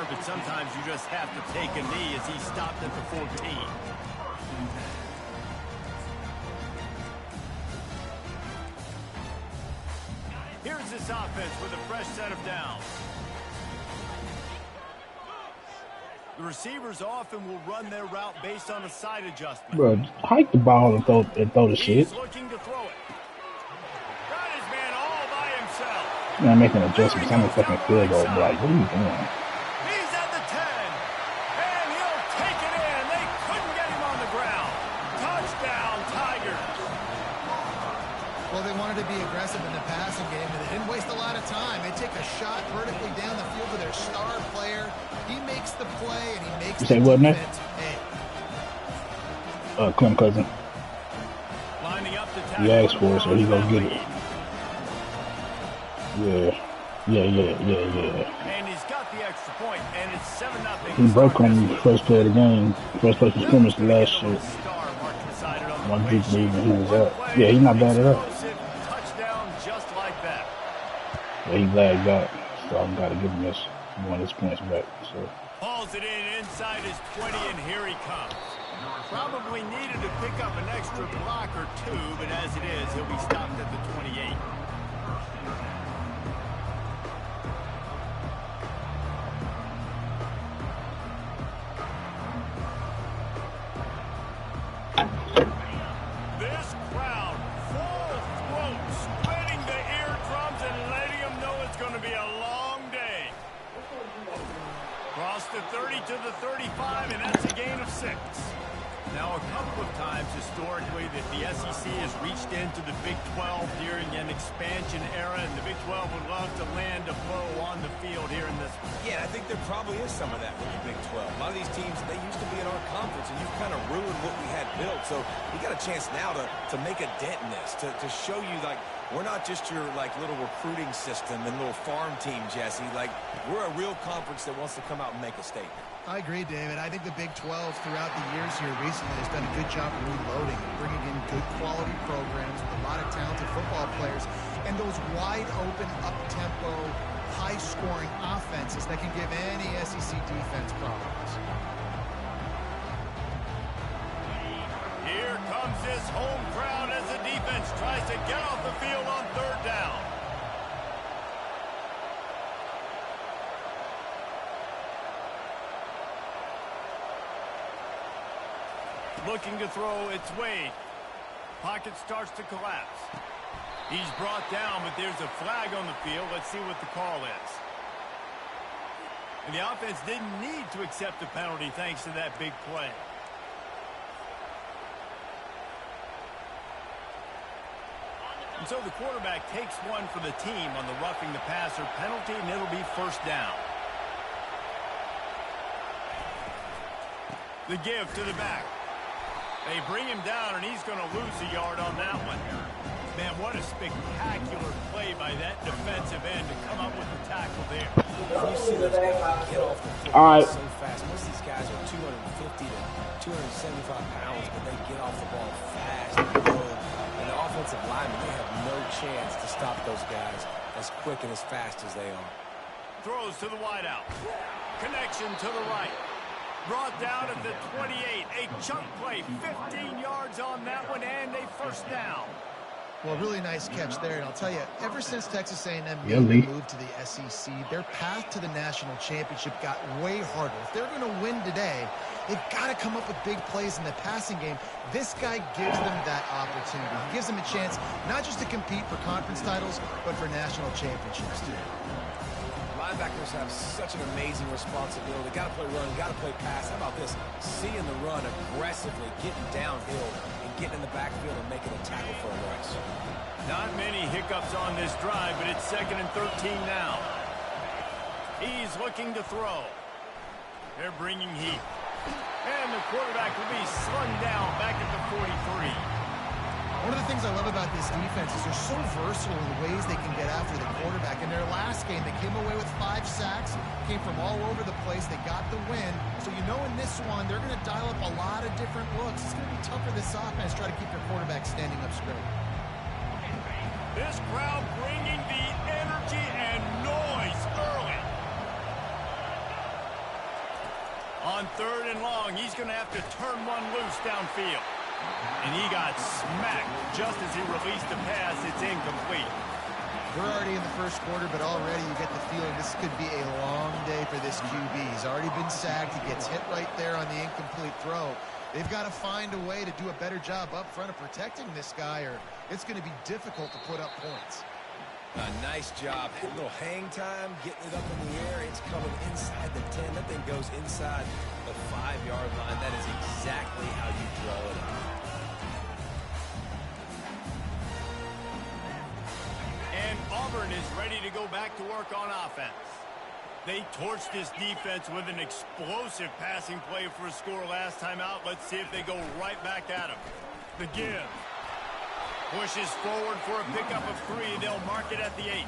return, but sometimes you just have to take a knee as he stopped at the 14. Here's this offense with a fresh set of downs. The receivers often will run their route based on a side adjustment. Bro, hike the ball and throw the shit. He's looking to throw it. Got his man all by himself. Man, making adjustments on the fucking field goal. Like, what are you doing? He's at the 10. And he'll take it in. They couldn't get him on the ground. Touchdown, Tigers. Well, they wanted to be aggressive in the passing game, and they didn't waste a lot of time. They take a shot vertically down the field to their star player. He makes the play, and he makes you say what, man? Hey. Clem Cousin. Lining up to he asked for it, so he gonna get it. Yeah. And he's got the extra point, and it's 7-0. He broke on me first play of the game. First play for scrimmage the last shit. One Duke leave and he was out. Yeah, he's not bad at all. Touchdown just like that. Yeah, he lagged out, so I've got to give him this. One of his points back. So. Hauls it in inside his 20, and here he comes. Probably needed to pick up an extra block or two, but as it is, he'll be stopped at the 28. This crowd, full throat, spreading the eardrums and letting them know it's going to be a long day. Cross the 30 to the 35, and that's a gain of 6. Now, a couple of times historically that the SEC has reached into the Big 12 during an expansion era, and the Big 12 would love to land a blow on the field here in this one. Yeah, I think there probably is some of that with the Big 12. A lot of these teams, they used to be in our conference, and you've kind of ruined what we had built. So we got a chance now to make a dent in this, to show you, like, we're not just your, like, little recruiting system and little farm team, Jesse. Like, we're a real conference that wants to come out and make a statement. I agree, David. I think the Big 12 throughout the years here recently has done a good job of reloading and bringing in good quality programs with a lot of talented football players and those wide open, up-tempo, high-scoring offenses that can give any SEC defense problems. Here comes this home crowd as the defense tries to get off the field on 3rd down. Looking to throw, it's Wade. Pocket starts to collapse. He's brought down, but there's a flag on the field. Let's see what the call is. And the offense didn't need to accept the penalty thanks to that big play. And so the quarterback takes one for the team on the roughing the passer penalty, and it'll be 1st down. The give to the back. They bring him down, and he's going to lose a yard on that one. Man, what a spectacular play by that defensive end to come up with the tackle there. You see those guys get off the football so fast. Most of these guys are 250 to 275 pounds, but they get off the ball fast and good. And the offensive linemen, they have no chance to stop those guys as quick and as fast as they are. Throws to the wideout. Connection to the right. Brought down at the 28. A chunk play, 15 yards on that one, and a 1st down. Well, really nice catch there. And I'll tell you, ever since Texas A&M moved to the SEC, their path to the national championship got way harder. If they're going to win today, they've got to come up with big plays in the passing game. This guy gives them that opportunity. He gives them a chance not just to compete for conference titles, but for national championships, too. Linebackers have such an amazing responsibility. Got to play run, got to play pass. How about this? Seeing the run aggressively, getting downhill, and getting in the backfield and making a tackle for a loss. Not many hiccups on this drive, but it's 2nd and 13 now. He's looking to throw. They're bringing heat. And the quarterback will be slung down back at the 43. One of the things I love about this defense is they're so versatile in the ways they can get after the quarterback. In their last game, they came away with 5 sacks, came from all over the place. They got the win. So you know in this one, they're going to dial up a lot of different looks. It's going to be tough for this offense to try to keep their quarterback standing up straight. This crowd bringing the energy and noise early. On 3rd and long, he's going to have to turn one loose downfield. And he got smacked just as he released the pass. It's incomplete. We're already in the first quarter, but already you get the feeling this could be a long day for this QB. He's already been sacked. He gets hit right there on the incomplete throw. They've got to find a way to do a better job up front of protecting this guy, or it's going to be difficult to put up points. Nice job. A little hang time, getting it up in the air. It's coming inside the 10. That thing goes inside the 5-yard line. That is exactly how you draw it up. And Auburn is ready to go back to work on offense. They torched this defense with an explosive passing play for a score last time out. Let's see if they go right back at him. The give. Pushes forward for a pickup of 3. They'll mark it at the 8.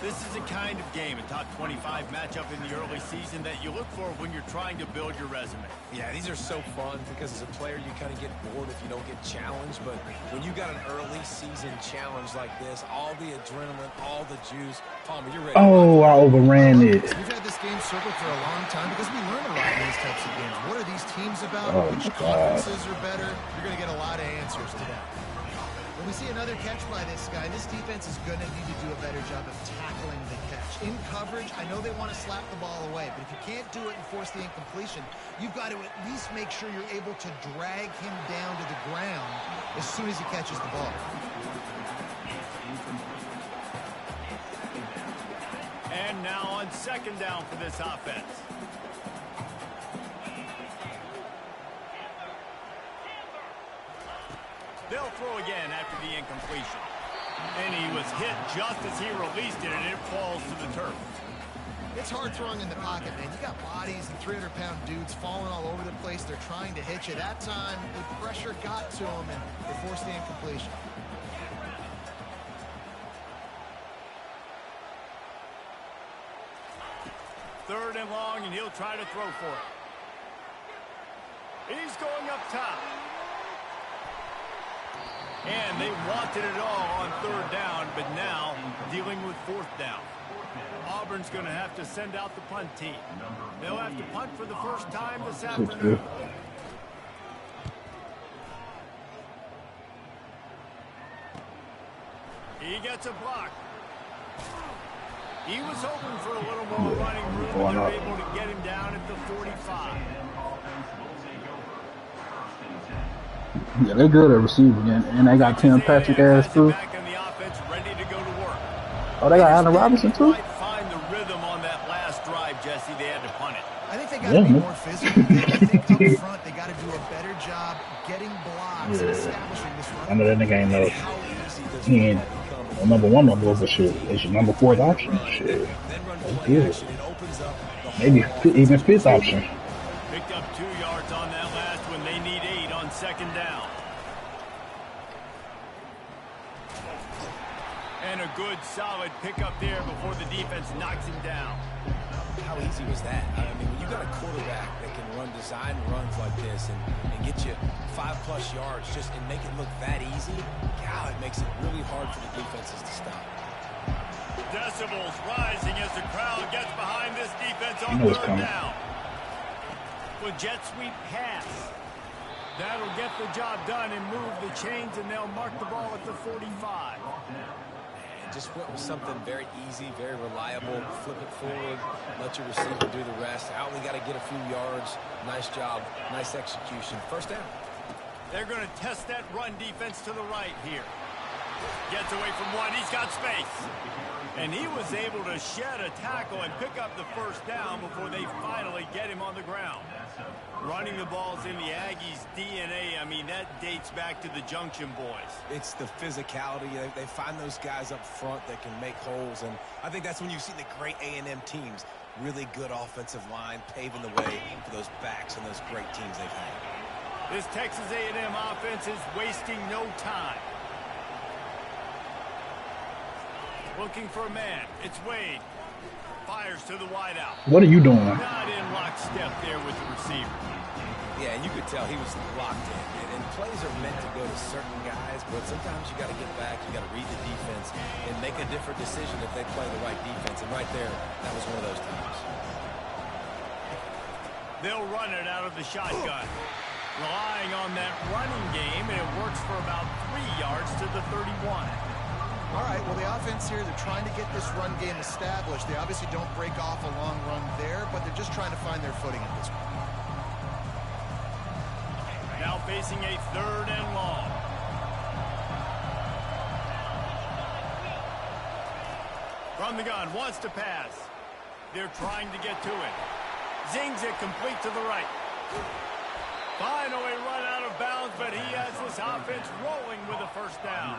This is a kind of game, a top 25 matchup in the early season that you look for when you're trying to build your resume. Yeah, these are so fun because as a player you kind of get bored if you don't get challenged. But when you got an early season challenge like this, all the adrenaline, all the juice, Palmer, you're ready. Oh, I overran it. We've had this game circled for a long time because we learn a lot in these types of games. What are these teams about? Oh, Which conferences are better? You're going to get a lot of answers to that. When we see another catch by this guy, this defense is going to need to do a better job of tackling the catch. In coverage, I know they want to slap the ball away, but if you can't do it and force the incompletion, you've got to at least make sure you're able to drag him down to the ground as soon as he catches the ball. And now on 2nd down for this offense. They'll throw again after the incompletion. And he was hit just as he released it, and it falls to the turf. It's hard throwing in the pocket, man. You got bodies and 300-pound dudes falling all over the place. They're trying to hit you. That time, the pressure got to him, and they forced the incompletion. Third and long, and he'll try to throw for it. He's going up top. And they wanted it all on 3rd down, but now dealing with 4th down. Auburn's going to have to send out the punt team. They'll have to punt for the first time this afternoon. He gets a block. He was hoping for a little more running room, but they're able to get him down at the 45. Yeah, they're good at receiving, and they got Tim Patrick ass too. Oh, they got Allen Robinson too. Find the rhythm on that last drive, Jesse. They had to punt it. I think they got to be more physical. I think up front they got to do a better job getting blocks and establishing this run. I know that nigga ain't know. He ain't number 1 no more, but shit, it's your number 4th option. Shit, that's good. Maybe even 5th option. Picked up 2 yards on that last one. They need 8 on 2nd down. And a good, solid pickup there before the defense knocks him down. How easy was that? I mean, when you got a quarterback that can run design runs like this and get you 5+ yards just and make it look that easy, God, it makes it really hard for the defenses to stop. Decibels rising as the crowd gets behind this defense on 3rd down. With jet sweep pass. That'll get the job done and move the chains, and they'll mark the ball at the 45. Just went with something very easy, very reliable. Flip it forward, let your receiver do the rest. I only got to get a few yards. Nice job, nice execution. 1st down. They're going to test that run defense to the right here. Gets away from one. He's got space. And he was able to shed a tackle and pick up the 1st down before they finally get him on the ground. Running the ball's in the Aggies' DNA. I mean, that dates back to the Junction boys. It's the physicality. They find those guys up front that can make holes, and I think that's when you see the great A&M teams. Really good offensive line paving the way for those backs and those great teams they've had. This Texas A&M offense is wasting no time. Looking for a man. It's Wade. Fires to the wideout. What are you doing? Not in lockstep there with the receiver. Yeah, and you could tell he was locked in. And plays are meant to go to certain guys, but sometimes you got to get back, you got to read the defense, and make a different decision if they play the right defense. And right there, that was one of those times. They'll run it out of the shotgun. Relying on that running game, and it works for about 3 yards to the 31. All right, well, the offense here, they're trying to get this run game established. They obviously don't break off a long run there, but they're just trying to find their footing at this point. Now facing a 3rd and long. From the gun, wants to pass. They're trying to get to it. Zings it complete to the right. Finally run out of bounds, but he has this offense rolling with a 1st down.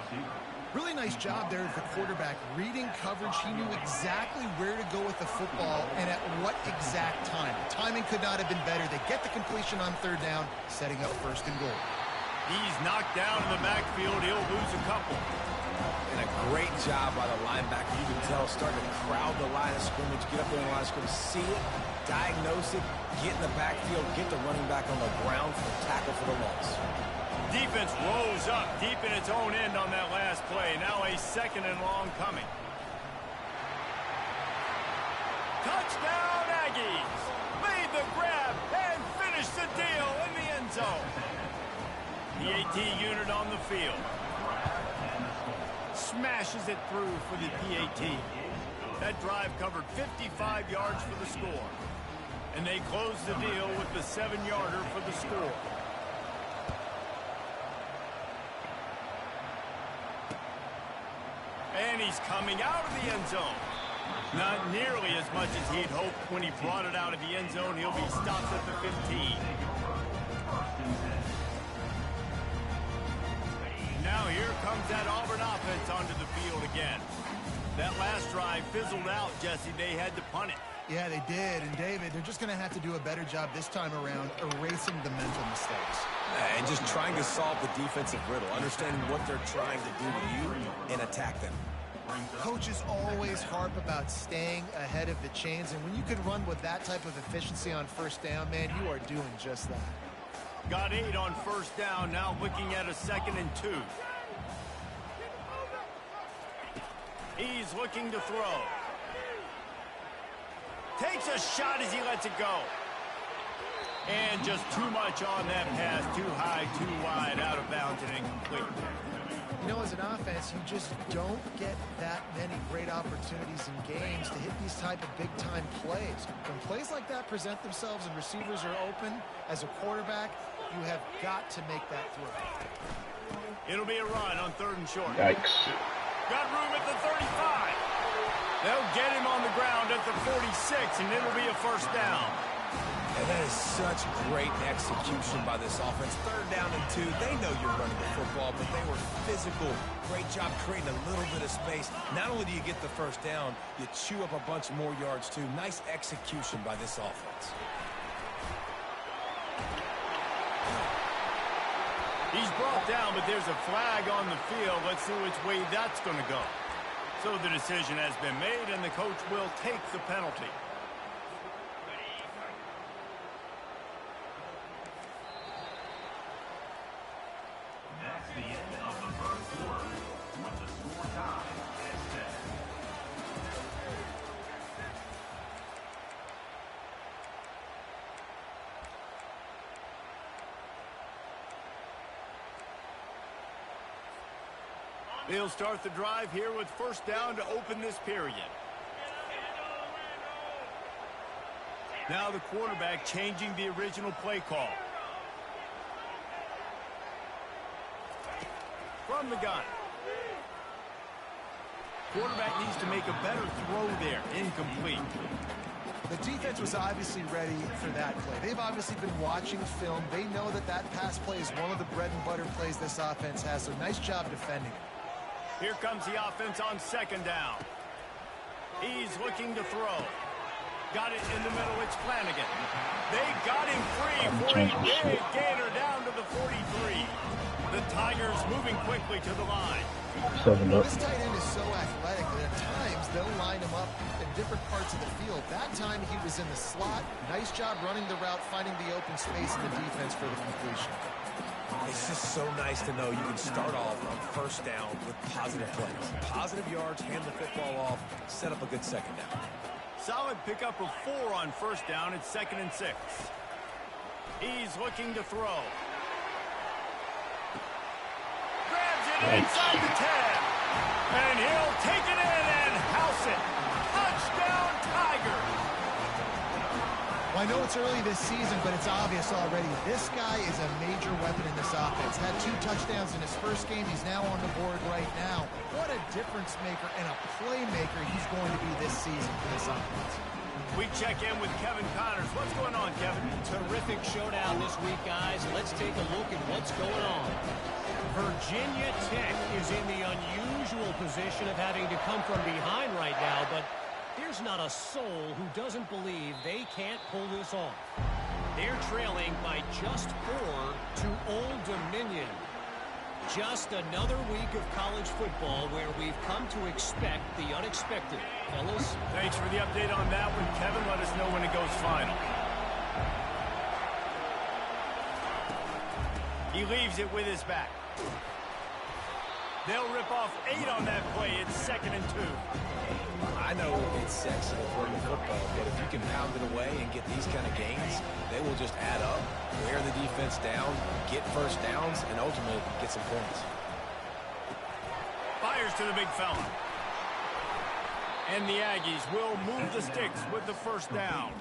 Really nice job there of the quarterback. Reading coverage, he knew exactly where to go with the football and at what exact time. The timing could not have been better. They get the completion on 3rd down, setting up 1st and goal. He's knocked down in the backfield. He'll lose a couple. And a great job by the linebacker. You can tell, starting to crowd the line of scrimmage, get up there in the line of scrimmage, see it, diagnose it, get in the backfield, get the running back on the ground for the tackle for the loss. Defense rolls up deep in its own end on that last play. Now a 2nd and long coming. Touchdown, Aggies! Made the grab and finished the deal in the end zone. The AT unit on the field. Smashes it through for the PAT. That drive covered 55 yards for the score. And they close the deal with the 7-yarder for the score. And he's coming out of the end zone. Not nearly as much as he'd hoped when he brought it out of the end zone. He'll be stopped at the 15. Now here comes that Auburn offense onto the field again. That last drive fizzled out, Jesse. They had to punt it. Yeah, they did. And, David, they're just going to have to do a better job this time around erasing the mental mistakes. And just trying to solve the defensive riddle, understanding what they're trying to do to you and attack them. Coaches always harp about staying ahead of the chains, and when you can run with that type of efficiency on 1st down, man, you are doing just that. Got 8 on 1st down, now looking at a 2nd and 2. He's looking to throw. Takes a shot as he lets it go. And just too much on that pass. Too high, too wide, out of bounds and incomplete. You know, as an offense, you just don't get that many great opportunities in games to hit these type of big-time plays. When plays like that present themselves and receivers are open, as a quarterback, you have got to make that throw. It'll be a run on 3rd and short. Yikes. Got room at the 35. They'll get him on the ground at the 46, and it'll be a 1st down. And that is such great execution by this offense. 3rd down and 2. They know you're running the football, but they were physical. Great job creating a little bit of space. Not only do you get the 1st down, you chew up a bunch more yards, too. Nice execution by this offense. He's brought down, but there's a flag on the field. Let's see which way that's going to go. So the decision has been made, and the coach will take the penalty. That's the end of the 1st quarter with the score tied at 6. They'll start the drive here with 1st down to open this period. Now the quarterback changing the original play call. From the gun. Quarterback needs to make a better throw there. Incomplete. The defense was obviously ready for that play. They've obviously been watching film. They know that that pass play is one of the bread and butter plays this offense has, so nice job defending it. Here comes the offense on 2nd down. He's looking to throw. Got it in the middle. It's Flanagan. They got him free for a big gainer down to the 43. The Tigers moving quickly to the line. 7 up. This tight end is so athletic that at times they'll line him up in different parts of the field. That time he was in the slot. Nice job running the route, finding the open space in the defense for the completion. It's just so nice to know you can start off on 1st down with positive plays. Positive yards, hand the football off, set up a good 2nd down. Solid pickup of 4 on 1st down. It's 2nd and 6. He's looking to throw. Grabs it inside the 10. And he'll take it in and house it. Touchdown, Tiger. Well, I know it's early this season, but it's obvious already. This guy is a major weapon in this offense. Had 2 touchdowns in his first game. He's now on the board right now. What a difference maker and a playmaker he's going to be this season for this offense. We check in with Kevin Connors. What's going on, Kevin? Terrific showdown this week, guys. Let's take a look at what's going on. Virginia Tech is in the unusual position of having to come from behind right now, but there's not a soul who doesn't believe they can't pull this off. They're trailing by just 4 to Old Dominion. Just another week of college football where we've come to expect the unexpected. Fellas? Thanks for the update on that one, Kevin. Let us know when it goes final. He leaves it with his back. They'll rip off 8 on that play. It's 2nd and 2. I know it's sexy to throw the football, but if you can pound it away and get these kind of gains, they will just add up, wear the defense down, get first downs, and ultimately get some points. Fires to the big fella. And the Aggies will move the sticks with the first down.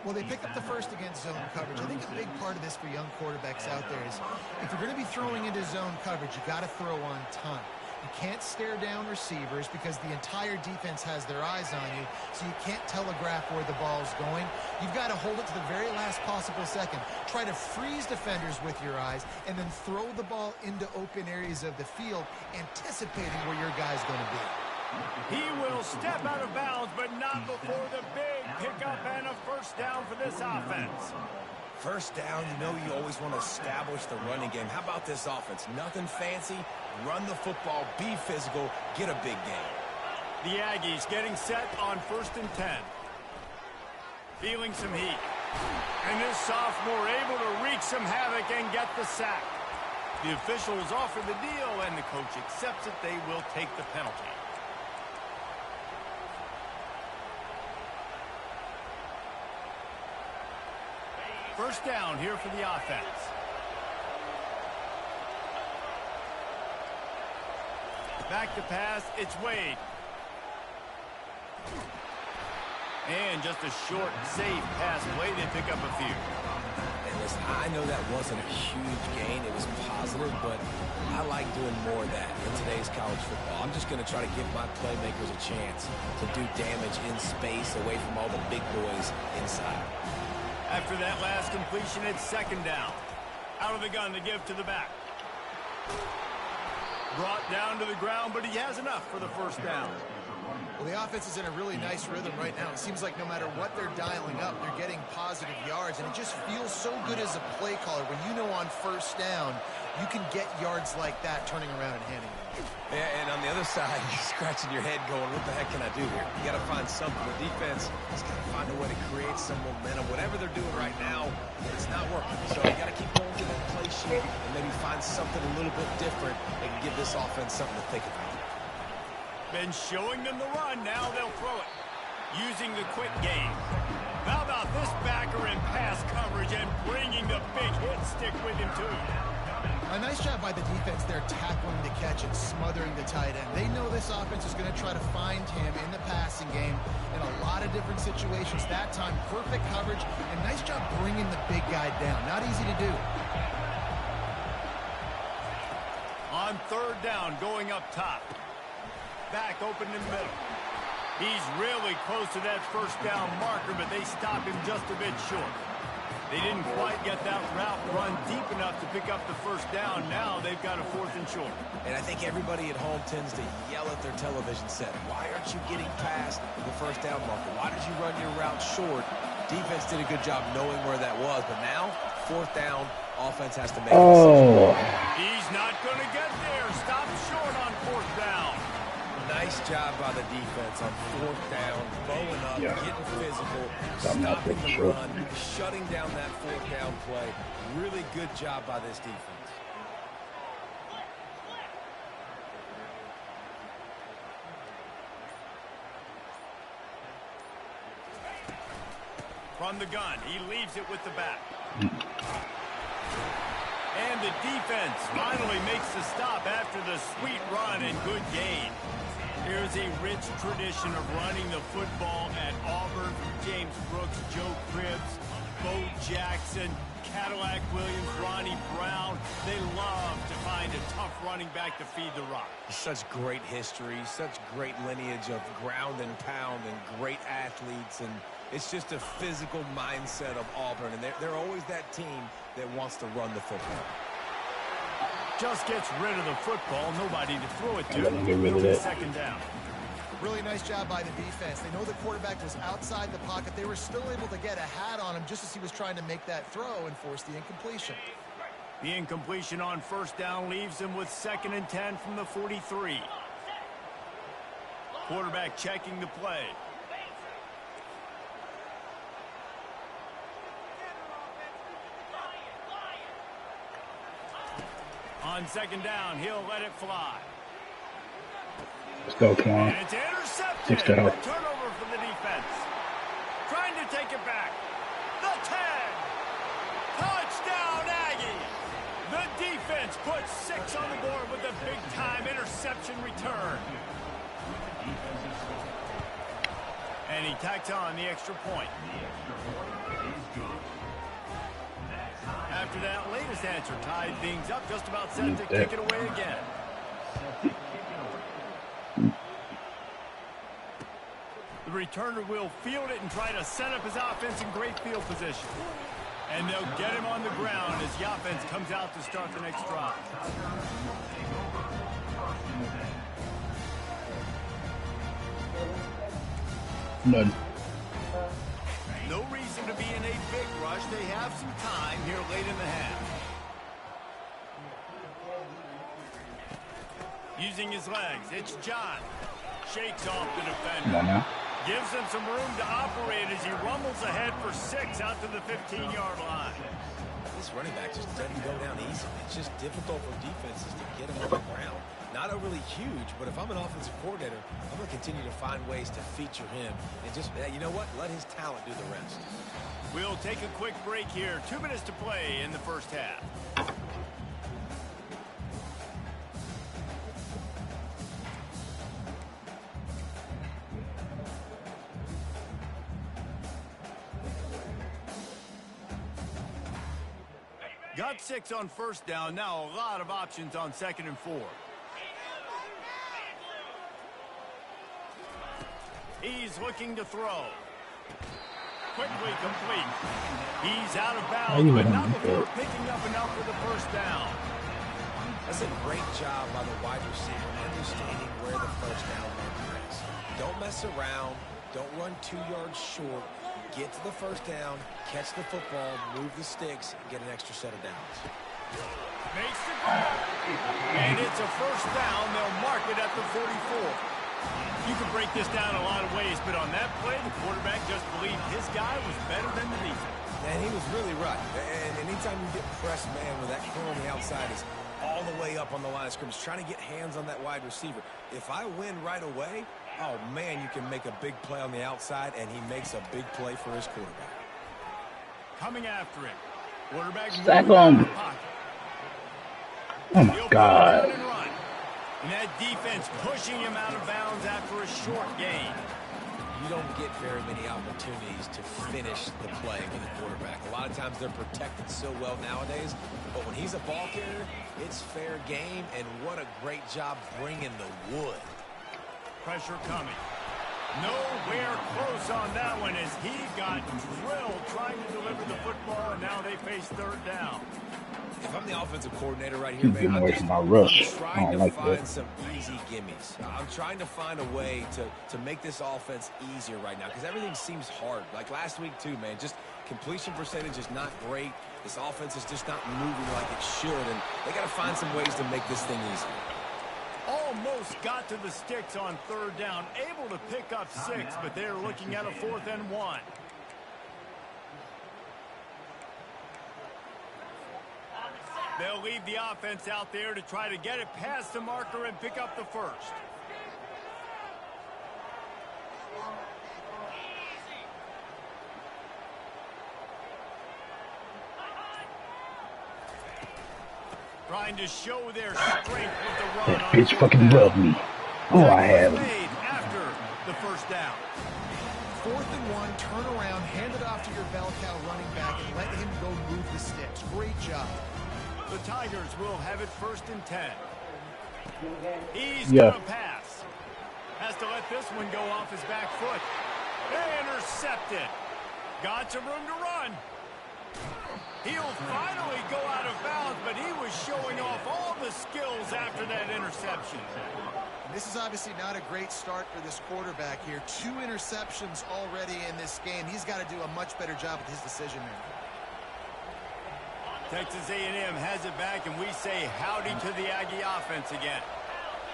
Well, they pick up the first against zone coverage. I think a big part of this for young quarterbacks out there is if you're going to be throwing into zone coverage, you got to throw on time. You can't stare down receivers because the entire defense has their eyes on you, so you can't telegraph where the ball's going. You've got to hold it to the very last possible second. Try to freeze defenders with your eyes and then throw the ball into open areas of the field, anticipating where your guy's going to be. He will step out of bounds, but not before the big pickup and a first down for this offense. First down, you know you always want to establish the running game. How about this offense? Nothing fancy. Run the football, be physical, get a big game. The Aggies getting set on 1st and 10. Feeling some heat. And this sophomore able to wreak some havoc and get the sack. The officials offer the deal, and the coach accepts it. They will take the penalty. First down here for the offense. Back to pass, it's Wade. And just a short, safe pass play. They pick up a few. And listen, I know that wasn't a huge gain. It was positive, but I like doing more of that in today's college football. I'm just going to try to give my playmakers a chance to do damage in space away from all the big boys inside. After that last completion, it's 2nd down. Out of the gun to give to the back. Brought down to the ground, but he has enough for the first down. Well, the offense is in a really nice rhythm right now. It seems like no matter what they're dialing up, they're getting positive yards, and it just feels so good as a play caller when you know on first down you can get yards like that turning around and handing them. Yeah, and on the other side, you're scratching your head going, what the heck can I do here? You got to find something. The defense has got to find a way to create some momentum. Whatever they're doing right now, it's not working. So you got to keep going to that play sheet and maybe find something a little bit different that can give this offense something to think about. Been showing them the run, now they'll throw it. Using the quick game. How about this backer in pass coverage and bringing the big hit stick with him too? A nice job by the defense there tackling the catch and smothering the tight end. They know this offense is going to try to find him in the passing game in a lot of different situations. That time, perfect coverage and nice job bringing the big guy down. Not easy to do. On 3rd down, going up top. Back open in the middle. He's really close to that first down marker, but they stop him just a bit short. They didn't quite get that route run deep enough to pick up the first down. Now they've got a 4th and short. And I think everybody at home tends to yell at their television set. Why aren't you getting past the first down marker? Why did you run your route short? Defense did a good job knowing where that was, but now 4th down, offense has to make a decision. He's not going to get there. Stop short on 4th down. Nice job by the defense on 4th down, bowing up, getting physical, stopping the run, shutting down that 4th down play. Really good job by this defense. From the gun, he leaves it with the back. And the defense finally makes the stop after the sweet run and good gain. Here's a rich tradition of running the football at Auburn from James Brooks, Joe Cribbs, Bo Jackson, Cadillac Williams, Ronnie Brown. They love to find a tough running back to feed the rock. Such great history, such great lineage of ground and pound and great athletes. And it's just a physical mindset of Auburn. And they're always that team that wants to run the football. Just gets rid of the football, nobody to throw it to. Get rid of that. Second down. Really nice job by the defense. They know the quarterback was outside the pocket. They were still able to get a hat on him just as he was trying to make that throw and force the incompletion. The incompletion on first down leaves him with 2nd and 10 from the 43. Quarterback checking the play. On 2nd down, he'll let it fly. Let's go, Quan. And it's intercepted. 6 to help. Turnover for the defense. Trying to take it back. The 10. Touchdown, Aggies. The defense puts 6 on the board with a big-time interception return. And he tacks on the extra point. After that latest answer tied things up, just about set to kick it away again. The returner will field it and try to set up his offense in great field position. And they'll get him on the ground as the offense comes out to start the next drive. None. No reason to be in a big rush. They have some time here late in the half. Using his legs, it's John. Shakes off the defender. Come on now. Gives him some room to operate as he rumbles ahead for 6 out to the 15-yard line. This running back just doesn't go down easy. It's just difficult for defenses to get him on the ground. Not overly huge, but if I'm an offensive coordinator, I'm going to continue to find ways to feature him. And just, you know what? Let his talent do the rest. We'll take a quick break here. 2 minutes to play in the first half. Got 6 on first down. Now a lot of options on 2nd and 4. He's looking to throw. Quickly complete. He's out of bounds, but not before picking up enough for the first down. That's a great job by the wide receiver, understanding where the first down marker is. Don't mess around. Don't run 2 yards short. Get to the first down, catch the football, move the sticks, and get an extra set of downs. Makes the grab. And it's a first down. They'll mark it at the 44. You can break this down a lot of ways, but on that play, the quarterback just believed his guy was better than the defense. And he was really right. And anytime you get pressed man with that corner on the outside is all the way up on the line of scrimmage, trying to get hands on that wide receiver. If I win right away, oh, man, you can make a big play on the outside, and he makes a big play for his quarterback. Coming after him. Quarterback Sack him. Oh, my God. And that defense pushing him out of bounds after a short gain. You don't get very many opportunities to finish the play with a quarterback. A lot of times they're protected so well nowadays, but when he's a ball carrier, it's fair game, and what a great job bringing the wood. Pressure coming. Nowhere close on that one as he got drilled trying to deliver the football, and now they face 3rd down. If I'm the offensive coordinator right here, Keep man, getting I'm away just from my rush. trying to like find that. some easy gimmies. I'm trying to find a way to make this offense easier right now because everything seems hard. Like last week too, man, just completion percentage is not great. This offense is just not moving like it should, and they got to find some ways to make this thing easier. Almost got to the sticks on 3rd down, able to pick up 6, but they're looking at a 4th and 1. They'll leave the offense out there to try to get it past the marker and pick up the first. Trying to show their strength with the run. That bitch fucking loved me. Oh, I have him. Made after the first down. 4th and 1, turn around, hand it off to your bell cow running back, and let him go move the sticks. Great job. The Tigers will have it 1st and 10. He's Yeah. going to pass. Has to let this one go off his back foot. Intercepted. Got some room to run. He'll finally go out of bounds, but he was showing off all the skills after that interception. This is obviously not a great start for this quarterback here. 2 interceptions already in this game. He's got to do a much better job with his decision making. Texas A&M has it back, and we say howdy to the Aggie offense again.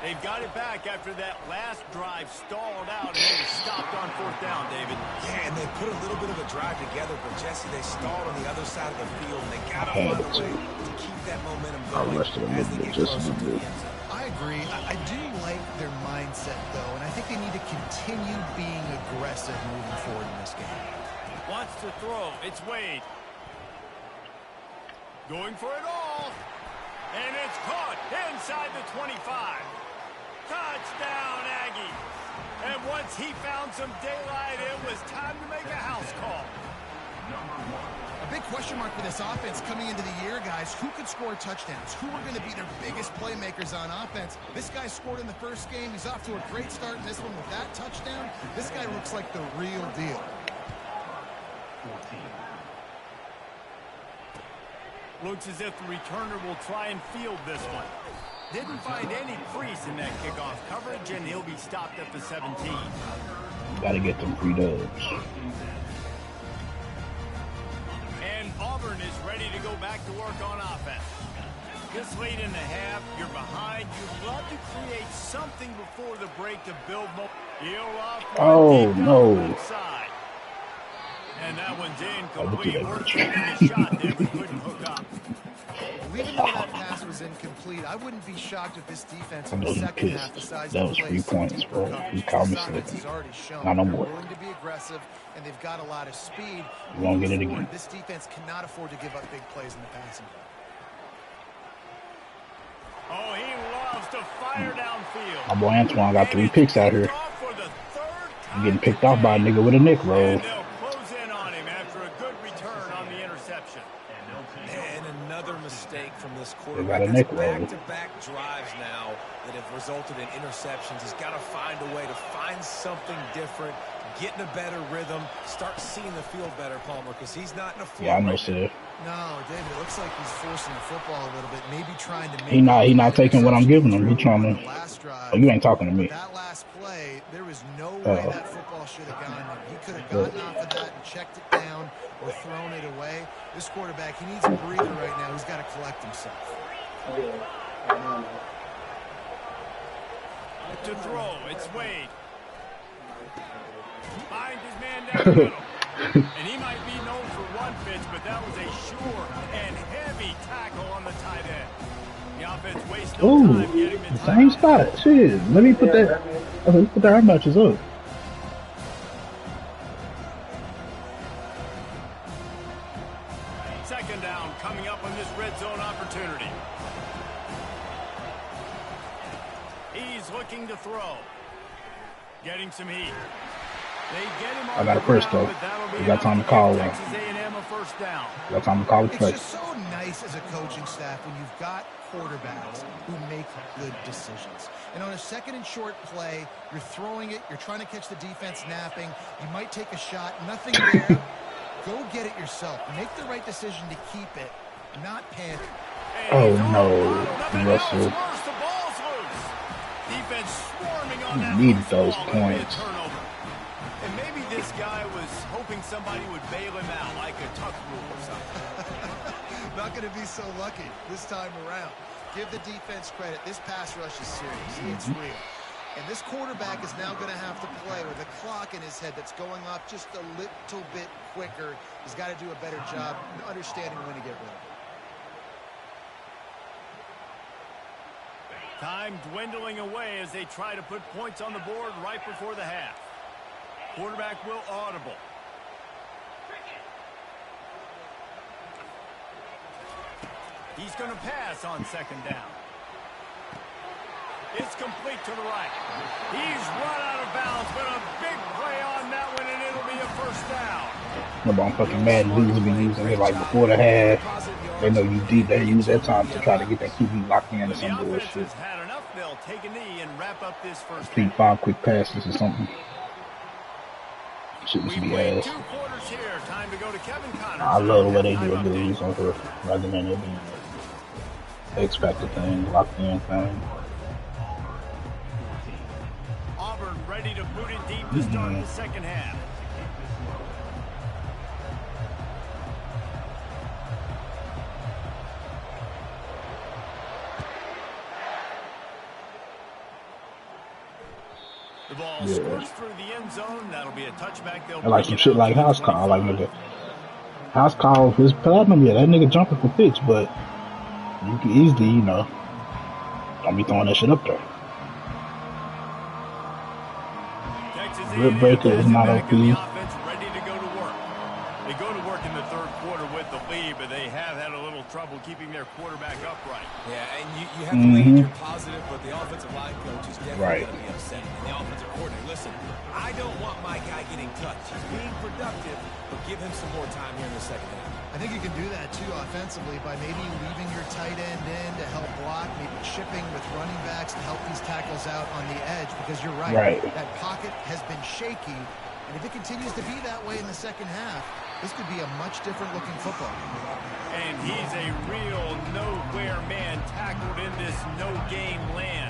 They've got it back after that last drive stalled out, and they were stopped on 4th down, David. Yeah, and they put a little bit of a drive together, but Jesse, they stalled on the other side of the field, and they got to find a way to keep that momentum going as they get closer to the end zone. I agree. I do like their mindset, though, and I think they need to continue being aggressive moving forward in this game. Wants to throw. It's Wade. Going for it all. And it's caught inside the 25. Touchdown, Aggie. And once he found some daylight, it was time to make a house call. A big question mark for this offense coming into the year, guys. Who could score touchdowns? Who are going to be their biggest playmakers on offense? This guy scored in the first game. He's off to a great start in this one with that touchdown. This guy looks like the real deal. Looks as if the returner will try and field this one. Didn't find any crease in that kickoff coverage, and he'll be stopped at the 17. Gotta get them free dubs. And Auburn is ready to go back to work on offense. This late in the half, you're behind. You'd love to create something before the break to build more. Oh, no. And that one's incomplete. Worth taking a shot there, but couldn't hook up. Well, even though that pass was incomplete, I wouldn't be shocked if this defense in the second half decides that to was play 3 points, bro. coverage. You called me This offense has slipping. already shown Not no they're more. willing to be aggressive, and they've got a lot of speed. You won't get it Moving again. forward, this defense cannot afford to give up big plays in the passing game. Oh, he loves to fire downfield. My boy Antoine got 3 picks out here. I'm getting picked off by a nigga with a Nick roll. And they'll close in on him after a good return on the interception. And another mistake from this They quarterback. got a Nick That's roll. back-to-back drives now that have resulted in interceptions. He's got to find a way to find something different, get in a better rhythm, start seeing the field better, Palmer, because he's not in a flow. Yeah, I know, right Sid. No, David, it looks like he's forcing the football a little bit, maybe trying to make He not taking what I'm giving him. He trying to. last drive. Oh, you ain't talking to me. That last play, there was no way that football should have gone there. He could have gotten off of that and checked it down or thrown it away. This quarterback, he needs a breather right now. He's got to collect himself. To throw, it's Wade. Finds his man down the middle. And he might be known for one pitch, but that was a sure and heavy tackle on the tight end. The offense wastes no Ooh, time getting the the same spot. Shit. Let me put that. Okay, let's put our matches up. Second down coming up on this red zone opportunity. He's looking to throw. Getting some heat. They get him on I got the it first, ground, though. but that'll be We got enough time to call one. Texas A&M a first down. Got time to call it It's play. just so nice as a coaching staff when you've got quarterbacks who make good decisions. And on a second and short play, you're throwing it, you're trying to catch the defense napping, you might take a shot, nothing there. Go get it yourself. Make the right decision to keep it, not panic. Oh no, Russell. The ball's loose. Defense swarming on that You need loose those ball. It'll be a points. turnover. And maybe this guy was hoping somebody would bail him out, like a tuck rule or something. Not going to be so lucky this time around. Give the defense credit. This pass rush is serious. It's real. And this quarterback is now going to have to play with a clock in his head that's going up just a little bit quicker. He's got to do a better job understanding when to get rid of it. Time dwindling away as they try to put points on the board right before the half. Quarterback will audible. He's going to pass on second down. It's complete to the right. He's run out of bounds, but a big play on that one, and it'll be a first down. Remember, I'm fucking mad. Leagues be using it like before the half. They know you deep. They use that time to try to get that QB locked in or some bullshit. Had enough, they'll take a knee and wrap up this first. Complete 5 quick passes or something. Shouldn't be ass. Time to go to Kevin Connors. I love the way they do a good use on her rather than it being an X Factor thing, locked in thing. Auburn ready to boot it deep to start the second half. The ball squirts through the end zone. That'll be a touchback. I like some shit like house call. Like nigga, house call is platinum. Yeah, that nigga jumping for pitch, but you can easily, you know, don't be throwing that shit up there. Rip breaker is not OP. Ready to go to work. They go to work in the third quarter with the lead, but they have had a little trouble keeping their quarterback upright. Yeah, and you have to lead your positive, but the offensive line coach is definitely going to be upset. And the offensive coordinator, listen, I don't want my guy getting touched. He's being productive, but give him some more time here in the second half. I think you can do that, too, offensively, by maybe leaving your tight end in to help block, maybe chipping with running backs to help these tackles out on the edge, because you're right. That pocket has been shaky, and if it continues to be that way in the second half, this could be a much different-looking football. And he's a real nowhere man tackled in this no-game land.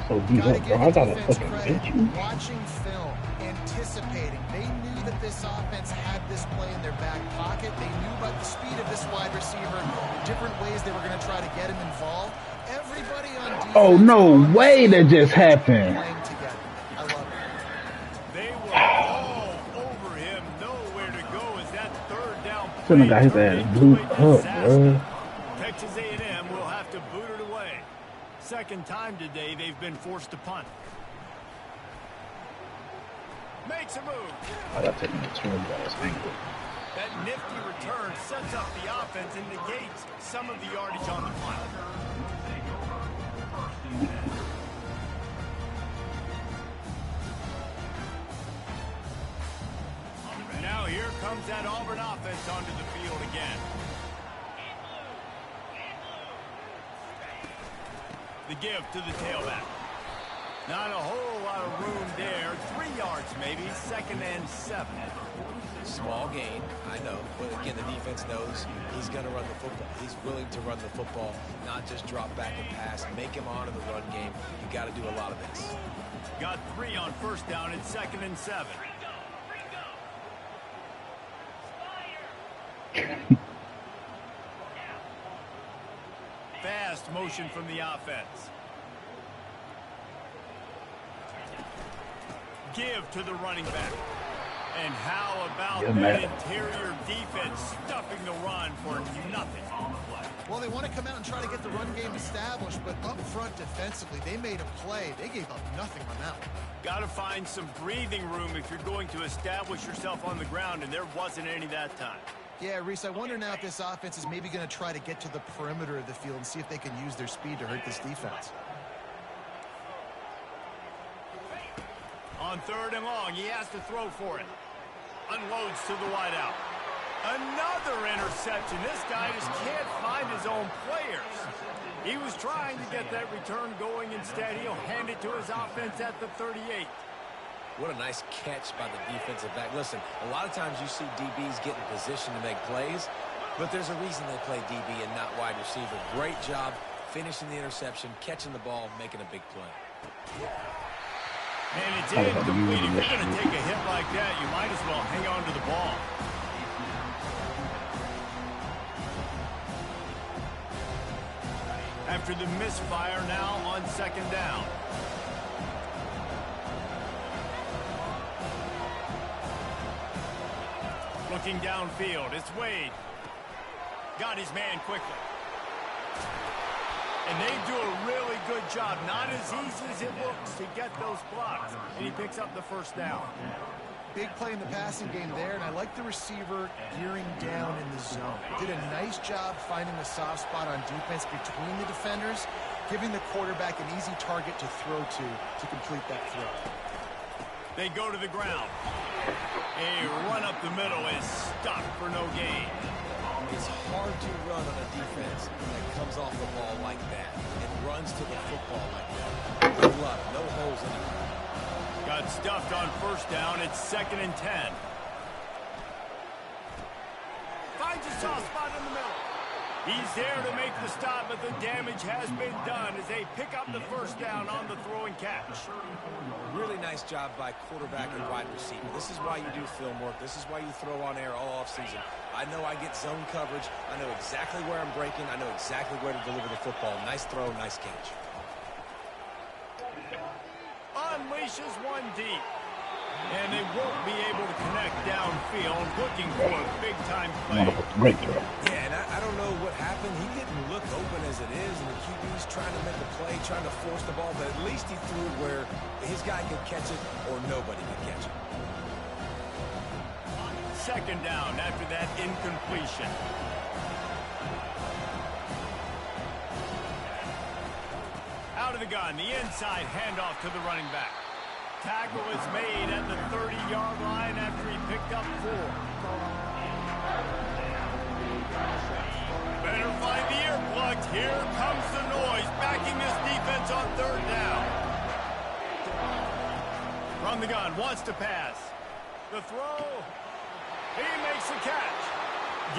So beat up, bro. I gotta fucking credit. Watching film, anticipating. They knew that this offense had this play in their back pocket. They knew about the speed of this wide receiver, different ways they were going to try to get him involved. Everybody on defense. Oh, no way that just happened. Playing together. I love it. They were all over him. Nowhere to go as that third down. Shouldn't have got his ass blew up, bro. Texas A&M will have to boot it away. Second time today they've been forced to punt. Makes a move. I gotta take my turn, guys. That nifty return sets up the offense and negates some of the yardage on the punt. Now here comes that Auburn offense onto the field again. The give to the tailback. Not a whole lot of room there. 3 yards maybe. 2nd and 7. Small gain, I know. But again, the defense knows he's going to run the football. He's willing to run the football, not just drop back and pass. Make him honor the run game. You got to do a lot of this. Got 3 on first down and 2nd and 7. Fast motion from the offense. Give to the running back. And how about that interior defense stuffing the run for nothing? Well, they want to come out and try to get the run game established, but up front defensively, they made a play. They gave up nothing on that one. Got to find some breathing room if you're going to establish yourself on the ground, and there wasn't any that time. Yeah, Reese, I wonder now if this offense is maybe going to try to get to the perimeter of the field and see if they can use their speed to hurt this defense. On 3rd and long, he has to throw for it. Unloads to the wideout. Another interception. This guy just can't find his own players. He was trying to get that return going. Instead, he'll hand it to his offense at the 38. What a nice catch by the defensive back. Listen, a lot of times you see DBs get in position to make plays, but there's a reason they play DB and not wide receiver. Great job finishing the interception, catching the ball, making a big play. And it's incomplete. If you're going to take a hit like that, you might as well hang on to the ball. After the misfire, now on 2nd down. Looking downfield, it's Wade. Got his man quickly. And they do a really good job. Not as easy as it looks to get those blocks. And he picks up the first down. Big play in the passing game there, and I like the receiver gearing down in the zone. did a nice job finding the soft spot on defense between the defenders, giving the quarterback an easy target to throw to complete that throw. They go to the ground. A run up the middle is stopped for no gain. It's hard to run on a defense that comes off the ball like that and runs to the football like that. Good luck, no holes in it. Got stuffed on first down. It's 2nd and 10. Finds a soft spot in the middle. He's there to make the stop, but the damage has been done as they pick up the first down on the throw and catch. Really nice job by quarterback and wide receiver. This is why you do film work. This is why you throw on air all offseason. I know I get zone coverage. I know exactly where I'm breaking. I know exactly where to deliver the football. Nice throw, nice catch. Unleashes one deep. And they won't be able to connect downfield, looking for a big-time play. Great throw. Yeah, and I don't know what happened. He didn't look open as it is, and the QB's trying to make a play, trying to force the ball, but at least he threw where his guy could catch it or nobody could catch it. 2nd down after that incompletion. Out of the gun, the inside handoff to the running back. Tackle is made at the 30-yard line after he picked up 4. Better find the earplugs. Here comes the noise, backing this defense on 3rd down. From the gun, wants to pass. The throw. He makes the catch.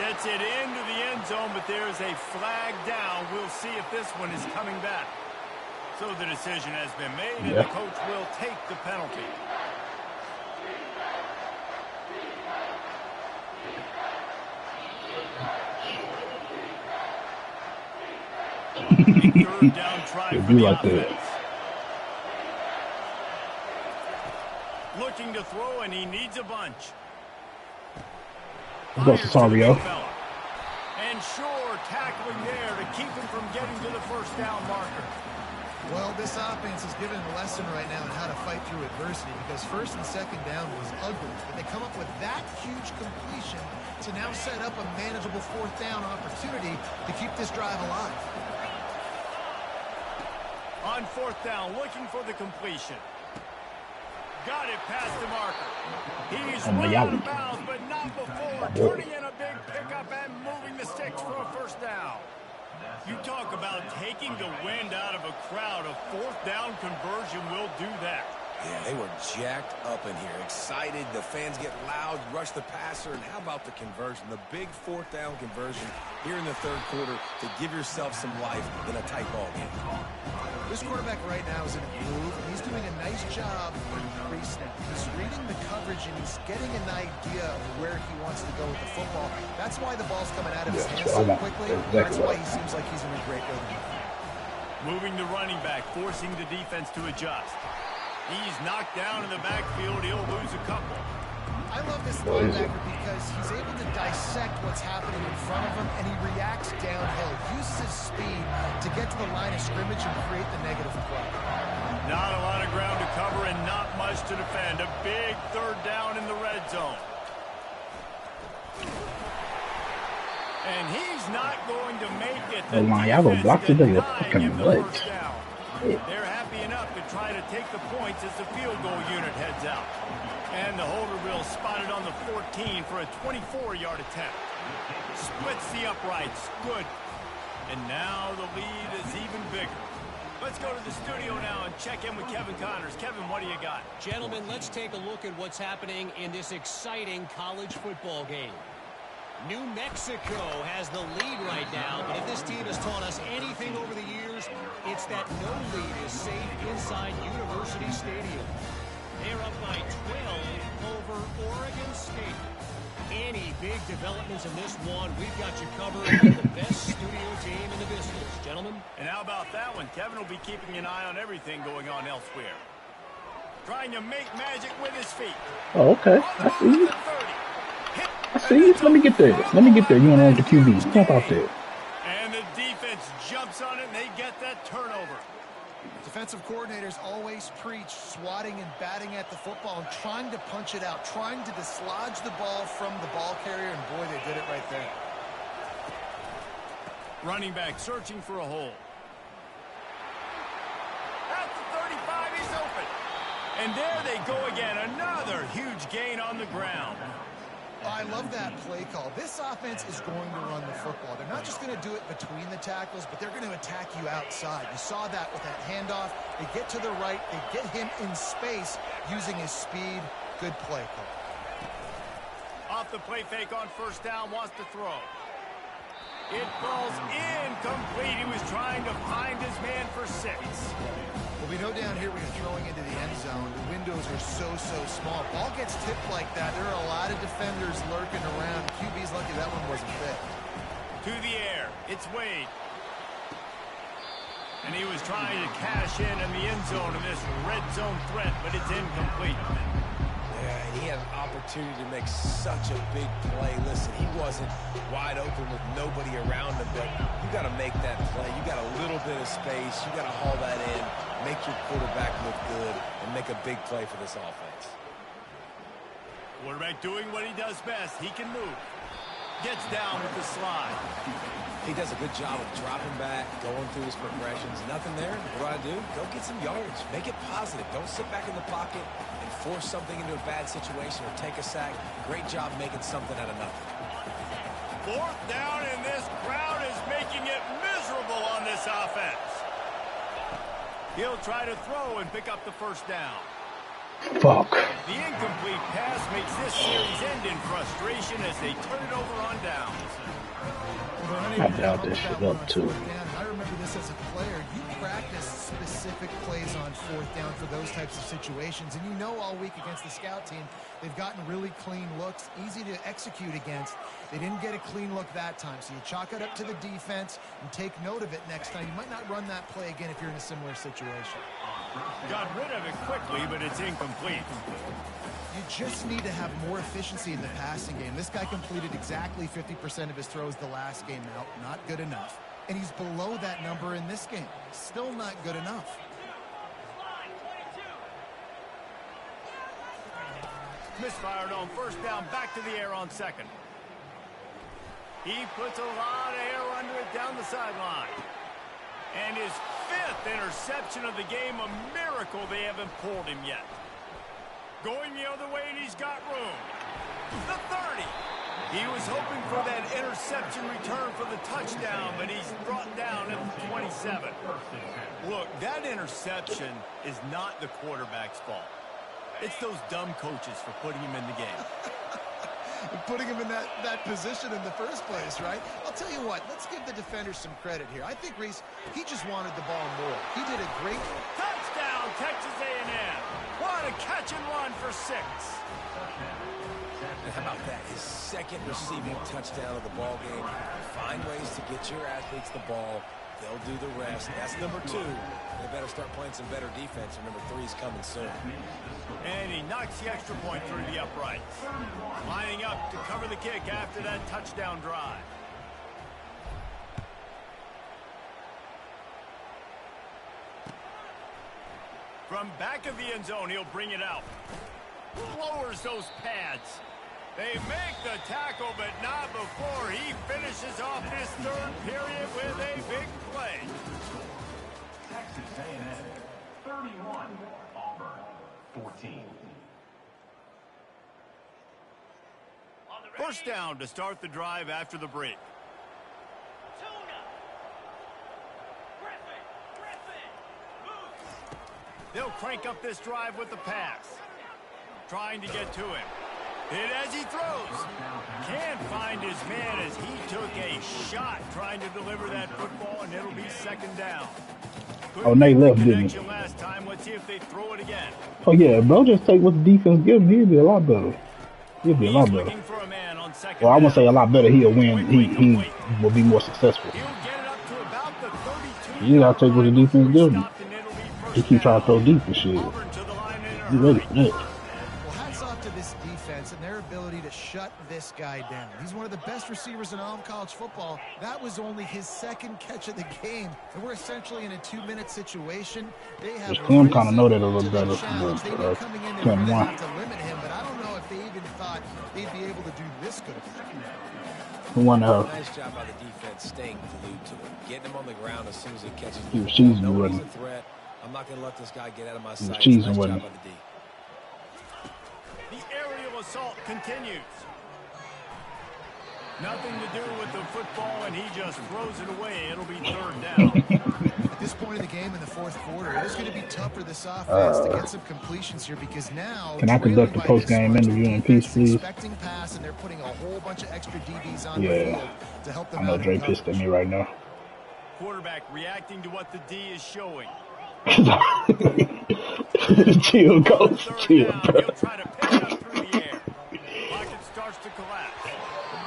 Gets it into the end zone, but there's a flag down. We'll see if this one is coming back. So the decision has been made, and the coach will take the penalty. A 3rd down try for the offense. Looking to throw, and he needs a bunch. Go to Sario. And sure, tackling there to keep him from getting to the first down marker. Well, this offense is giving a lesson right now on how to fight through adversity because 1st and 2nd down was ugly, but they come up with that huge completion to now set up a manageable 4th down opportunity to keep this drive alive. On 4th down, looking for the completion. Got it past the marker. He's run out of bounds, but not before turning in a big pickup and moving the sticks for a first down. You talk about taking the wind out of a crowd. A 4th down conversion will do that. Yeah, they were jacked up in here, excited. The fans get loud, rush the passer, and how about the conversion? The big 4th down conversion here in the 3rd quarter to give yourself some life in a tight ball game. This quarterback right now is in a groove, and he's doing a nice job in pre-snap. He's reading the coverage, and he's getting an idea of where he wants to go with the football. That's why the ball's coming out of his hands so quickly. That's why he seems like he's in a great rhythm. Moving the running back, forcing the defense to adjust. He's knocked down in the backfield. He'll lose a couple. I love this linebacker because he's able to dissect what's happening in front of him, and he reacts downhill. Uses his speed to get to the line of scrimmage and create the negative play. Not a lot of ground to cover and not much to defend. A big 3rd down in the red zone. And he's not going to make it. Oh my, y'all gonna block today. That's fucking nuts. They're happy enough to try to take the points as the field goal unit heads out. And the holder will spot it on the 14 for a 24-yard attempt. Splits the uprights. Good. And now the lead is even bigger. Let's go to the studio now and check in with Kevin Connors. Kevin, what do you got? Gentlemen, let's take a look at what's happening in this exciting college football game. New Mexico has the lead right now, but if this team has taught us anything over the years, it's that no lead is safe inside University Stadium. They're up by 12 over Oregon State. Any big developments in this one, we've got you covered with the best studio team in the business, gentlemen. And how about that one? Kevin will be keeping an eye on everything going on elsewhere. Trying to make magic with his feet. Oh, okay. I see you. I see you. Let me get there. Let me get there. You want to run the QB. Jump out there. And the defense jumps on it, and they get that turnover. Defensive coordinators always preach swatting and batting at the football and trying to punch it out, trying to dislodge the ball from the ball carrier, and boy, they did it right there. Running back searching for a hole. At the 35, he's open. And there they go again. Another huge gain on the ground. I love that play call. This offense is going to run the football. They're not just going to do it between the tackles, but they're going to attack you outside. You saw that with that handoff. They get to the right. They get him in space using his speed. Good play call. Off the play fake on first down, wants to throw. It falls incomplete. He was trying to find his man for 6. Well, we know down here when you're throwing into the end zone, the windows are so small. Ball gets tipped like that. There are a lot of defenders lurking around. QB's lucky that one wasn't fit. To the air. It's Wade. And he was trying to cash in the end zone in this red zone threat, but it's incomplete. Yeah, he had an opportunity to make such a big play. Listen, he wasn't wide open with nobody around him, but you got to make that play. You got a little bit of space. You got to haul that in, make your quarterback look good, and make a big play for this offense. Quarterback doing what he does best. He can move. Gets down with the slide. He does a good job of dropping back, going through his progressions. Nothing there. What do? Go get some yardage. Make it positive. Don't sit back in the pocket and force something into a bad situation or take a sack. Great job making something out of nothing. 4th down, and this crowd is making it miserable on this offense. He'll try to throw and pick up the first down. Fuck. The incomplete pass makes this series end in frustration as they turn it over on downs. I doubt this shit up too. I remember this as a player. You practice specific plays on 4th down for those types of situations, and you know all week against the scout team, they've gotten really clean looks, easy to execute against. They didn't get a clean look that time, so you chalk it up to the defense and take note of it next time. You might not run that play again if you're in a similar situation. Got rid of it quickly, but it's incomplete. You just need to have more efficiency in the passing game. This guy completed exactly 50% of his throws the last game out. Not good enough. And he's below that number in this game. Still not good enough. Misfired on first down, back to the air on 2nd. He puts a lot of air under it down the sideline. And his 5th interception of the game, a miracle they haven't pulled him yet. Going the other way, and he's got room. The 30. He was hoping for that interception return for the touchdown, but he's brought down at the 27. Look, that interception is not the quarterback's fault. It's those dumb coaches for putting him in the game. Putting him in that position in the first place, right? I'll tell you what, let's give the defenders some credit here. I think Reese, he just wanted the ball more. He did a great... Touchdown, Texas A&M. What a catch and run for 6. And how about that? His 2nd receiving touchdown of the ball game. Find ways to get your athletes the ball. They'll do the rest. That's number 2. They better start playing some better defense. Number 3 is coming soon. And he knocks the extra point through the uprights. Lining up to cover the kick after that touchdown drive. From back of the end zone, he'll bring it out. Lowers those pads. They make the tackle, but not before he finishes off this 3rd period with a big play. Texas A&M 31, Auburn 14. First down to start the drive after the break. They'll crank up this drive with the pass. Trying to get to him. Hit as he throws. Can't find his man as he took a shot trying to deliver that football, and it'll be 2nd down. Oh, Nate left, didn't he? Last time. Let's see if they throw it again. Oh, yeah, bro, just take what the defense gives him. He'll be a lot better. He'll be a lot better. Well, I won't say a lot better. He'll win. He will be more successful. You gotta take what the defense gives him. He keep trying to throw deep and shit. You ready for that? Well, hats off to this defense and their ability to shut this guy down. He's one of the best receivers in all of college football. That was only his 2nd catch of the game. And we're essentially in a 2-minute situation. They have Clem kind of know that a little better. But coming in there to limit him, but I don't know if they even thought they'd be able to do this good. One Nice job by the defense staying glued to him, getting him on the ground as soon as he catches he was the cheesing, ball. wasn't Nobody's a threat. I'm not going to let this guy get out of my he? He was sight. cheesing, Nice wasn't job by the D. The aerial assault continues. Nothing to do with the football, and he just throws it away. It'll be third down. At this point in the game, in the fourth quarter, it is going to be tough for this offense to get some completions here because now Can I conduct a post-game interview in peace, please? Expecting pass, and they're putting a whole bunch of extra DBs on the Yeah. field to help them I know out Dre in pissed at coverage. me right now. Quarterback reacting to what the D is showing. Chill, coach. Third Chill, down, bro. he'll try to pick it up through the air. Pocket starts to collapse.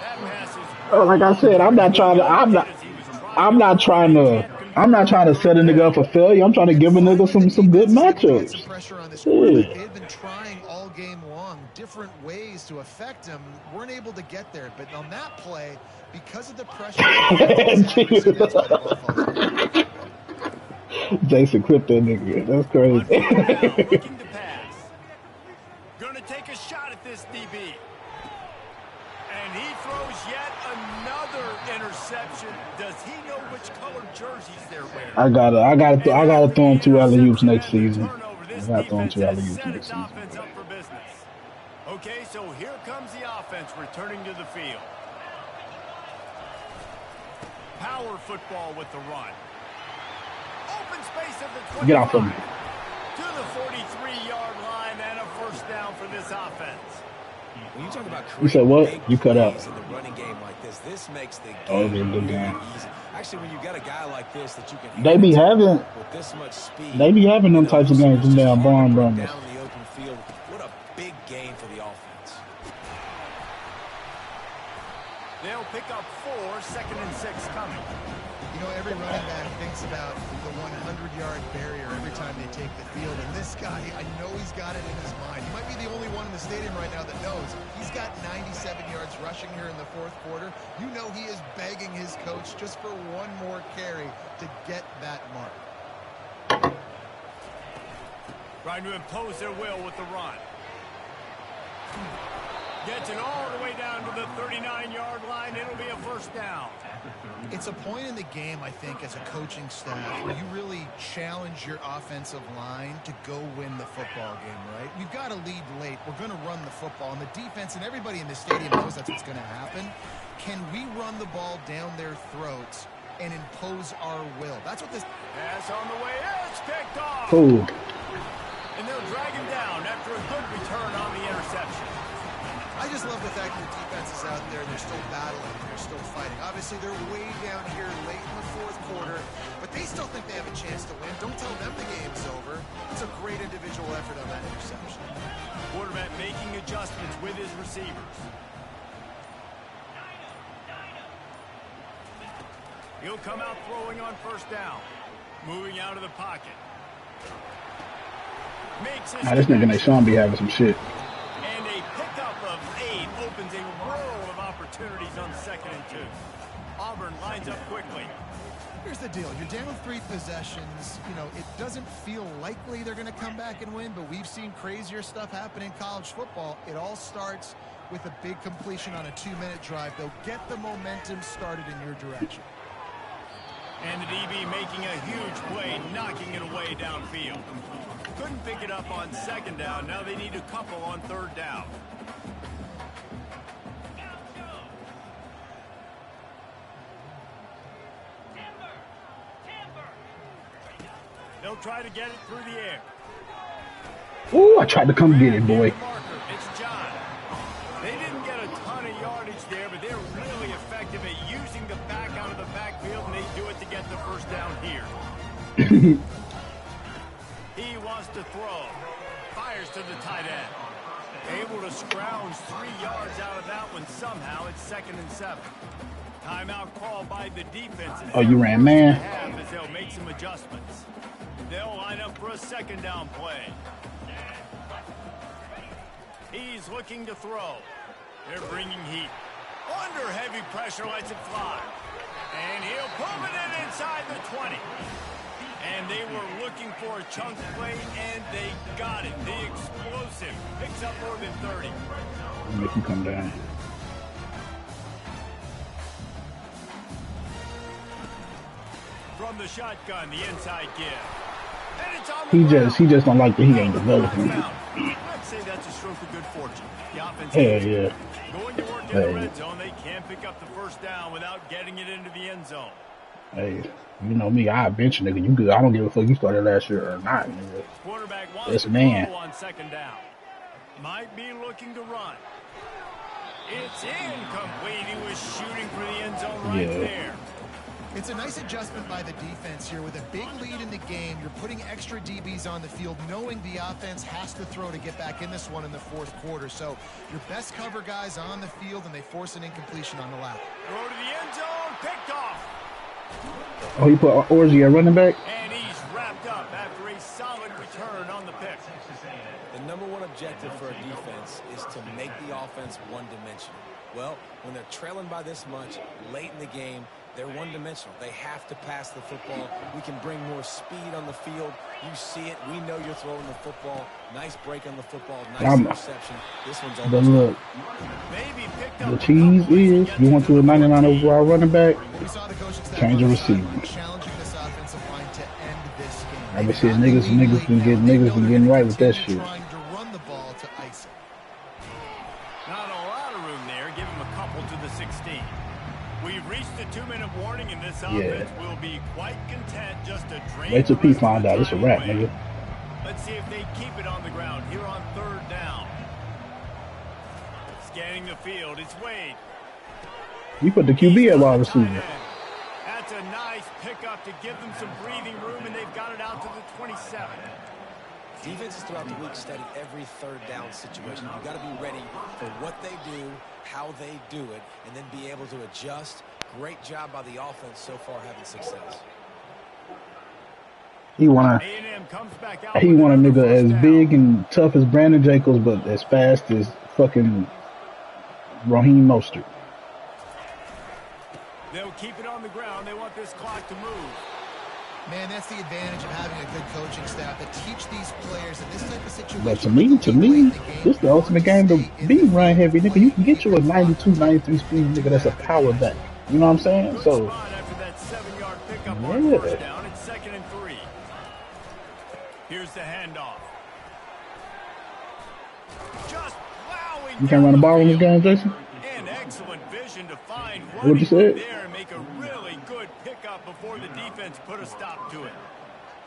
That pass is Oh, like I said, I'm not trying to set a nigga up for failure. I'm trying to give a nigga some good matchups. Some pressure on this Yeah. quarterback. They've been trying all game long different ways to affect him. Weren't able to get there, but on that play, because of the pressure, that's why the ball falls through. Jason clipped that nigga. That's on fourth crazy. down, looking to pass. Gonna take a shot at this DB. And he throws yet another interception. Does he know which color jerseys they're wearing? I gotta throw him 2 alley-oops next season. This I gotta throw him defense 2 has alley-oops set next its season. offense up for business. Okay, so here comes the offense returning to the field. Power football with the run. Open space at the 25. Get off of me. To the 43-yard line and a first down for this offense. When you talk about You said what? big You cut out. plays in the running game like this makes the Oh, game good really game. easy. Actually, when you got a guy like this that you can They be having with this much speed, them types of games in it's damn hard to barn break runners. down in the open field. What a big game for the offense. They'll pick up 4, 2nd and 6 coming. You know, every running back thinks about the 100-yard barrier every time they take the field. And this guy, I know he's got it in his mind. He might be the only one in the stadium right now that knows he's got 97 yards rushing here in the fourth quarter. You know he is begging his coach just for one more carry to get that mark. Trying to impose their will with the run. Gets it all the way down to the 39-yard line. It'll be a first down. It's a point in the game, I think, as a coaching staff, where you really challenge your offensive line to go win the football game, right? We've got to lead late. We're going to run the football. And the defense and everybody in the stadium knows that's what's going to happen. Can we run the ball down their throats and impose our will? That's what this... Pass on the way. It's picked off. Cool. And they'll drag him down after a good return on the interception. I just love the fact that the defense is out there. They're still battling. They're still fighting. Obviously, they're way down here late in the fourth quarter, but they still think they have a chance to win. Don't tell them the game's over. It's a great individual effort on that interception. Quarterback making adjustments with his receivers. He'll come out throwing on first down. Moving out of the pocket. Makes his Nah, this nigga Nashawn be having some shit. And a pickup of 8 opens a world of opportunities on 2nd and 2. Auburn lines up quickly. Here's the deal. You're down 3 possessions. You know, it doesn't feel likely they're going to come back and win, but we've seen crazier stuff happen in college football. It all starts with a big completion on a 2-minute drive. They'll get the momentum started in your direction. And the DB making a huge play, knocking it away downfield. Couldn't pick it up on 2nd down. Now they need a couple on 3rd down. They'll try to get it through the air. Ooh, I tried to come get it, boy. It's John. They didn't get a ton of yardage there, but they're really effective at using the back out of the backfield, and they do it to get the first down here. He wants to throw. Fires to the tight end. Able to scrounge 3 yards out of that one somehow. It's 2nd and 7. Timeout called by the defense. Oh, you ran man. As they'll make some adjustments. They'll line up for a 2nd down play. He's looking to throw. They're bringing heat. Under heavy pressure, lets it fly. And he'll pull it in inside the 20. And they were looking for a chunk play, and they got it. The explosive picks up more than 30. Make him come down. from the shotgun, the inside give. And it's on the he just don't like that he ain't developing. I'd say that's a stroke of good fortune. The offense yeah. going to work in the red zone, they can't pick up the first down without getting it into the end zone. Hey, you know me, I bench a nigga. You good? I don't give a fuck you started last year or not, nigga. Quarterback wants That's to man. on second down. Might be looking to run. It's incomplete. He was shooting for the end zone right there. It's a nice adjustment by the defense here. With a big lead in the game, you're putting extra DBs on the field, knowing the offense has to throw to get back in this one in the fourth quarter. So your best cover guys on the field, and they force an incompletion on the lap. Throw to the end zone, picked off. Oh, you put Orgy at running back? And he's wrapped up after a solid return on the pick. The number one objective for a defense is to make the offense one-dimensional. Well, when they're trailing by this much late in the game, they're one-dimensional. They have to pass the football. We can bring more speed on the field. You see it. We know you're throwing the football. Nice break on the football. Nice interception. This one's almost but look, maybe picked up the cheese is you want to a 99 overall running back, change the receiver. I've been seeing niggas been getting right with that shit. Not a lot of room there. Give him a couple to the 16. We've reached the 2-minute warning, and this offense will be quite content just to drain. Wait till P find out. It's a wrap, nigga. Let's see if they keep it on the ground here on third down. Scanning the field, it's Wade. You put the QB at wide receiver. That's a nice pickup to give them some breathing room, and they've got it out to the 27. Defenses throughout the week study every third down situation. You've got to be ready for what they do, how they do it, and then be able to adjust. Great job by the offense so far having success. He want a nigga as big and tough as Brandon Jacobs, but as fast as fucking Raheem Mostert. They'll keep it on the ground. They want this clock to move. Man, that's the advantage of having a good coaching staff that teach these players in this type of situation. But to me, this is the ultimate game to be run heavy, nigga. You can get you a 92, 93 speed nigga that's a power back. You know what I'm saying? So, after that 7-yard pickup yeah. on first down, it's 2nd and 3. Here's the handoff. Just plowing. You can't run the ball in this game, Jason? And excellent vision to find what you said there and make a really good pickup before the defense put a stop to it.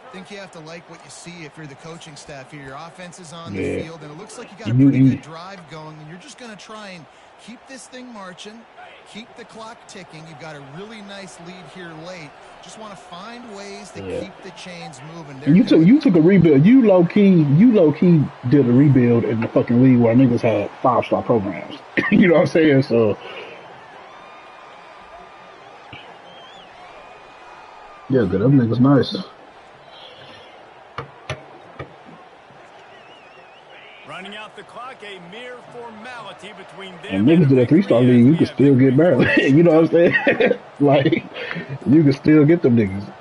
I think you have to like what you see if you're the coaching staff here. Your offense is on the field, and it looks like you got a pretty good drive going, and you're just going to try and keep this thing marching, keep the clock ticking. You've got a really nice lead here late. Just want to find ways to keep the chains moving. You took a rebuild. You low key did a rebuild in the fucking league where niggas had 5-star programs. You know what I'm saying? So yeah, good. Them niggas nice. Running out the clock, a mere formality between them. And niggas did a 3-star league, you can still get barely. You know what I'm saying? Like, you can still get them niggas.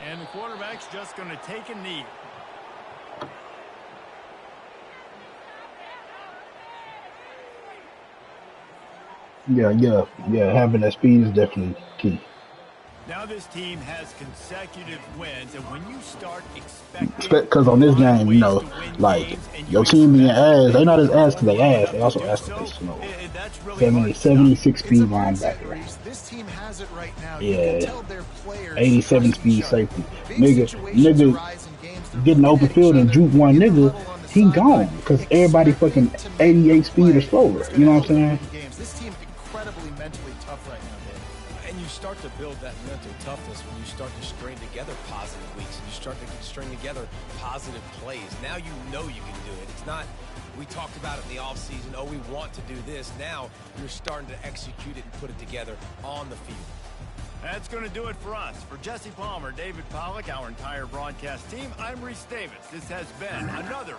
And the quarterback's just going to take a knee. Yeah. Having that speed is definitely key. Now this team has consecutive wins, and when you start expecting... Because on this game, you know, like, your team being ass, they not as ass because they ass, they also ass because they slow. 76 speed linebacker. This team has it right now. Yeah. 87 speed safety. Nigga, getting open field and juke one nigga, he gone. Because everybody fucking 88 speed or slower. You know what I'm saying? This team incredibly mentally tough right now. And you start to build that mental toughness when you start to string together positive weeks and you start to string together positive plays. Now you know you can do it. It's not, we talked about it in the offseason, oh, we want to do this. Now you're starting to execute it and put it together on the field. That's going to do it for us. For Jesse Palmer, David Pollack, our entire broadcast team, I'm Reese Davis. This has been another...